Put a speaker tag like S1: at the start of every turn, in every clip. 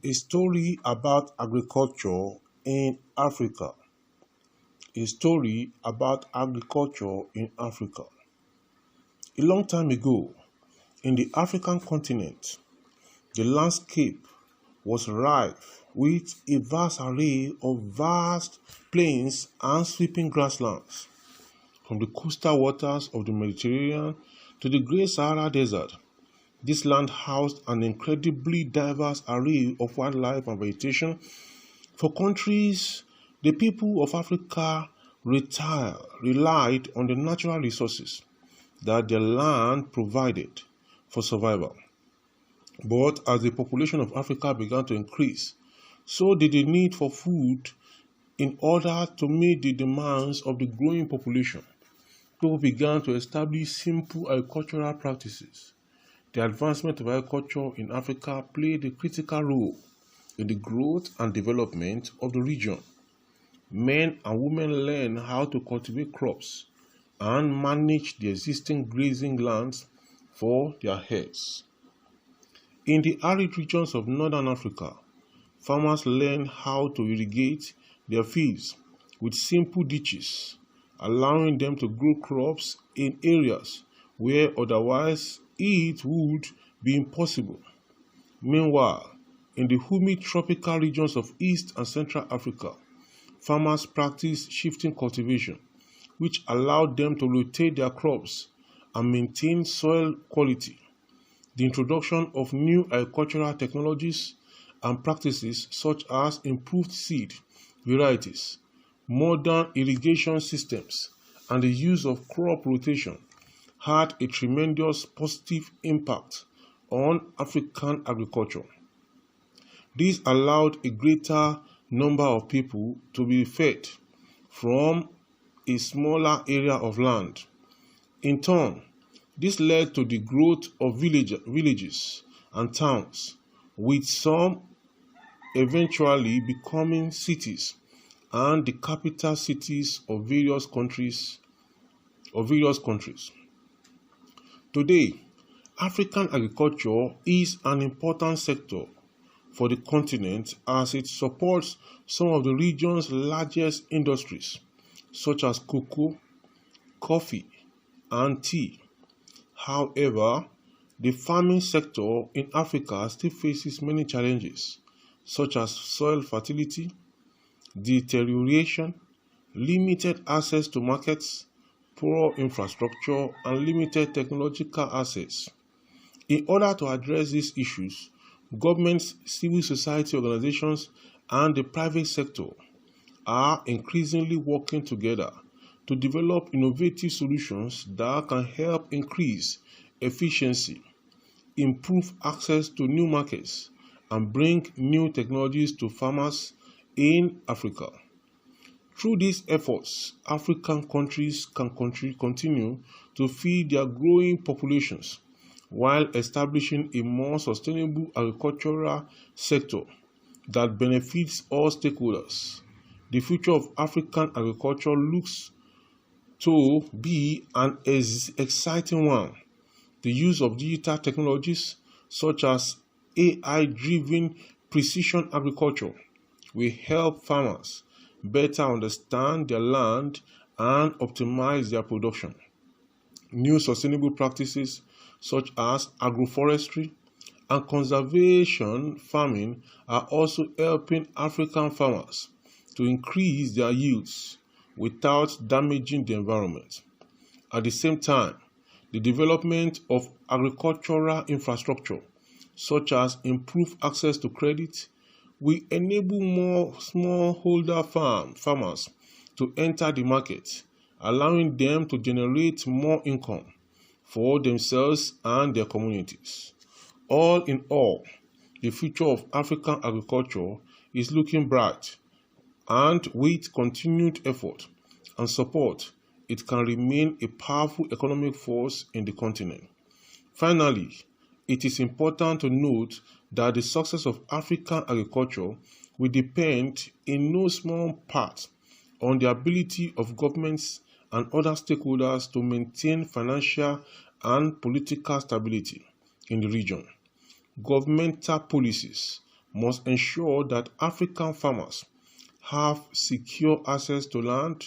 S1: A story about agriculture in Africa. A story about agriculture in Africa. A long time ago, in the African continent, the landscape was rife with a vast array of vast plains and sweeping grasslands. From the coastal waters of the Mediterranean to the great Sahara Desert, this land housed an incredibly diverse array of wildlife and vegetation. For countries, the people of Africa relied on the natural resources that their land provided for survival. But as the population of Africa began to increase, so did the need for food. In order to meet the demands of the growing population, people began to establish simple agricultural practices. The advancement of agriculture in Africa played a critical role in the growth and development of the region. Men and women learned how to cultivate crops and manage the existing grazing lands for their herds. In the arid regions of northern Africa, farmers learned how to irrigate their fields with simple ditches, allowing them to grow crops in areas where otherwise it would be impossible. Meanwhile, in the humid tropical regions of East and Central Africa, farmers practiced shifting cultivation, which allowed them to rotate their crops and maintain soil quality. The introduction of new agricultural technologies and practices such as improved seed varieties, modern irrigation systems, and the use of crop rotation had a tremendous positive impact on African agriculture. This allowed a greater number of people to be fed from a smaller area of land. In turn, this led to the growth of villages and towns, with some eventually becoming cities and the capital cities of various countries. Today, African agriculture is an important sector for the continent as it supports some of the region's largest industries, such as cocoa, coffee, and tea. However, the farming sector in Africa still faces many challenges, such as soil fertility, deterioration, limited access to markets, poor infrastructure, and limited technological access. In order to address these issues, governments, civil society organizations, and the private sector are increasingly working together to develop innovative solutions that can help increase efficiency, improve access to new markets, and bring new technologies to farmers in Africa. Through these efforts, African countries can continue to feed their growing populations while establishing a more sustainable agricultural sector that benefits all stakeholders. The future of African agriculture looks to be an exciting one. The use of digital technologies such as AI-driven precision agriculture will help farmers better understand their land and optimize their production. New sustainable practices such as agroforestry and conservation farming are also helping African farmers to increase their yields without damaging the environment. At the same time, the development of agricultural infrastructure, such as improved access to credit, will enable more smallholder farmers to enter the market, allowing them to generate more income for themselves and their communities. All in all, the future of African agriculture is looking bright, and with continued effort and support, it can remain a powerful economic force in the continent. Finally, it is important to note that the success of African agriculture will depend in no small part on the ability of governments and other stakeholders to maintain financial and political stability in the region. Governmental policies must ensure that African farmers have secure access to land,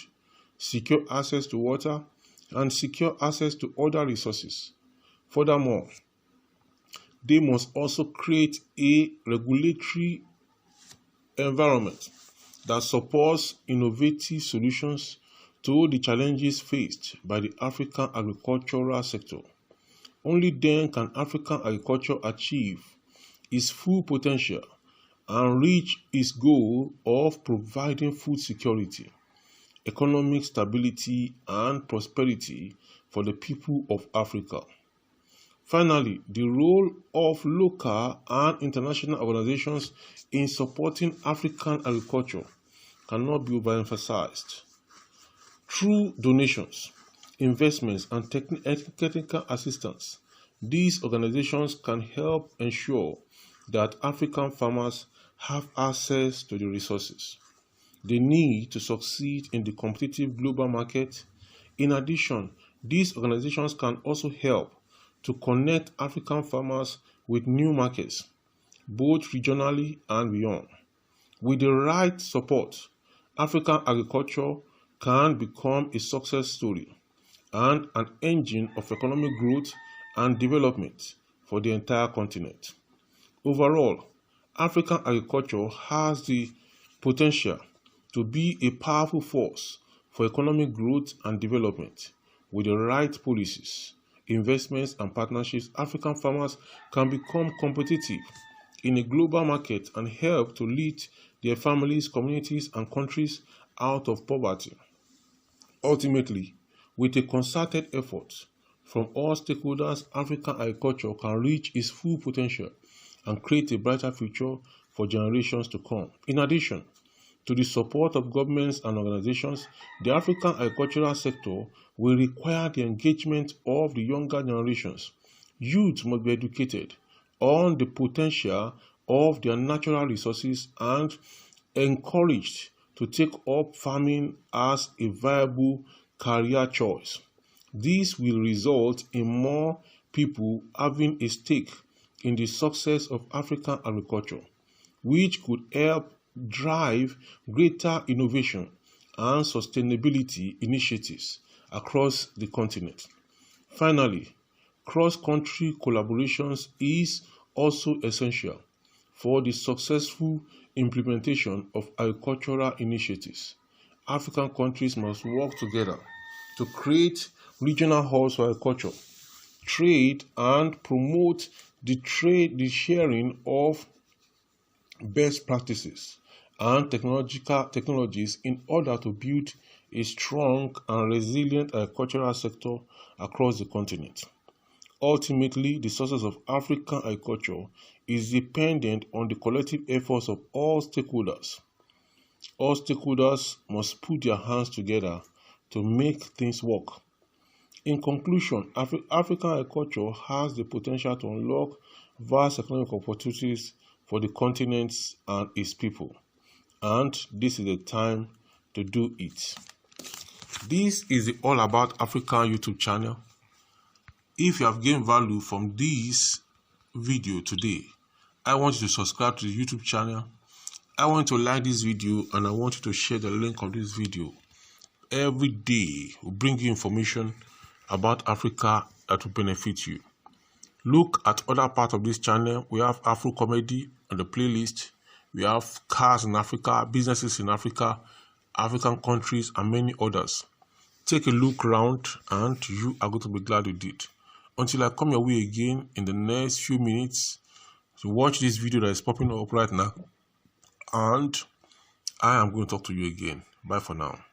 S1: secure access to water, and secure access to other resources. Furthermore, they must also create a regulatory environment that supports innovative solutions to the challenges faced by the African agricultural sector. Only then can African agriculture achieve its full potential and reach its goal of providing food security, economic stability, and prosperity for the people of Africa. Finally, the role of local and international organizations in supporting African agriculture cannot be overemphasized. Through donations, investments, and technical assistance, these organizations can help ensure that African farmers have access to the resources they need to succeed in the competitive global market. In addition, these organizations can also help to connect African farmers with new markets, both regionally and beyond. With the right support, African agriculture can become a success story and an engine of economic growth and development for the entire continent. Overall, African agriculture has the potential to be a powerful force for economic growth and development. With the right policies, investments, and partnerships, African farmers can become competitive in a global market and help to lead their families, communities, and countries out of poverty. Ultimately, with a concerted effort from all stakeholders, African agriculture can reach its full potential and create a brighter future for generations to come. In addition to the support of governments and organizations, the African agricultural sector will require the engagement of the younger generations. Youth must be educated on the potential of their natural resources and encouraged to take up farming as a viable career choice. This will result in more people having a stake in the success of African agriculture, which could help drive greater innovation and sustainability initiatives across the continent. Finally, cross-country collaborations is also essential for the successful implementation of agricultural initiatives. African countries must work together to create regional hubs for agriculture, trade, and promote the sharing of best practices and technologies in order to build a strong and resilient agricultural sector across the continent. Ultimately, the success of African agriculture is dependent on the collective efforts of all stakeholders. All stakeholders must put their hands together to make things work. In conclusion, African agriculture has the potential to unlock vast economic opportunities for the continent and its people, and this is the time to do it. This is the All About Africa YouTube channel. If you have gained value from this video today, I want you to subscribe to the YouTube channel. I want you to like this video, and I want you to share the link of this video. Every day will bring you information about Africa that will benefit you. Look at other parts of this channel. We have Afro comedy on the playlist. We have cars in Africa, businesses in Africa, African countries, and many others. Take a look around, and you are going to be glad you did. Until I come your way again in the next few minutes to watch this video that is popping up right now, and I am going to talk to you again. Bye for now.